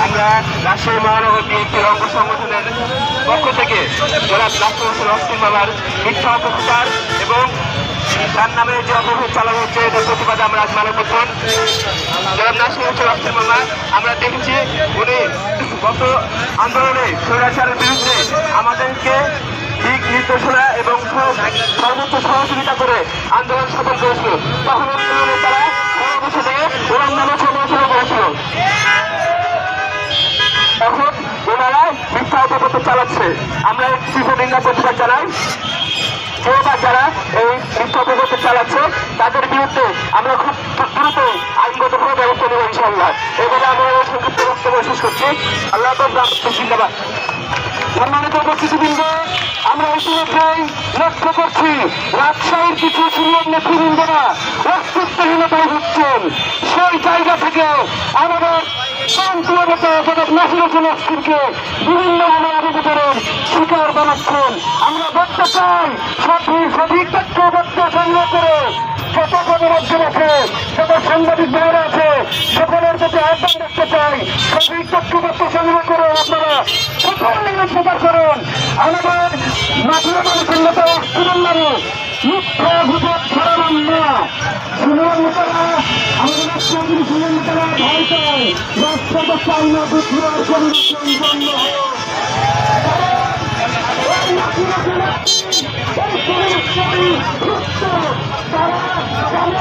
আমরা রাজশাহী মহানগর বিএনপির অঙ্গ সংগঠনের পক্ষ থেকে জনাব নাসির হোসেন মামার মিথ্যা অপপ্রচার এবং তার নামে যে অপরাধ চালানো হচ্ছে এটার প্রতিবাদে আমরা আজ মানববন্ধন। জনাব নাসির হোসেন মামা আমরা দেখেছি উনি গত আন্দোলনে স্বৈরাচারের বিরুদ্ধে আমাদেরকে দিক নির্দেশনা এবং সর্বোচ্চ সহযোগিতা করে আন্দোলন সফল করেছিল। তখন আন্দোলনে তারা বসে থেকে ওনার নামে সমালোচনা করেছিল। এখন ওনারা মিথ্যা অপপ্রচার চালাচ্ছে। আমরা তীব্র নিন্দা প্রতিবাদ জানাই। কেউ বা যারা এই মিথ্যা অপপ্রচার চালাচ্ছে তাদের বিরুদ্ধে আমরা খুব দ্রুত আইনগত কোনো ব্যবস্থা নেব ইনশাআল্লাহ। এবারে আমরা সংক্ষিপ্ত বক্তব্য শেষ করছি। আল্লাহ জিন্দাবাদ। সম্মানিত উপস্থিতিবৃন্দ, আমরা ইতিমধ্যেই লক্ষ্য করছি রাজশাহীর কিছু সিনিয়র নেতৃবৃন্দরা অস্তিত্বহীনতায় ভুগছেন। সেই জায়গা থেকে আমাদের নাসির হোসেন আসিফকে বিভিন্ন অভিযোগের শিকার বানাচ্ছেন। আমরা বলতে চাই সঠিক তথ্য সংগ্রহ করে যত গণমাধ্যম আছে, যত সাংবাদিক ভাইরা আছে, সকলের প্রতি আহ্বান রাখতে চাই সঠিক তথ্য সংগ্রহ করে আপনারা প্রচার করুন। আমাদের মাটির মানুষের নেতা অস্ট্রেলিয়ার মিথ্যা গুজব ছড়ানোর না। সিনিয়র নেতারা আমাদের রাষ্ট্রপতি সিনিয়র নেতারা ভয় পায় রাষ্ট্রপতি চাই না বুঝবার পরিবর্তন বন্ধ তারা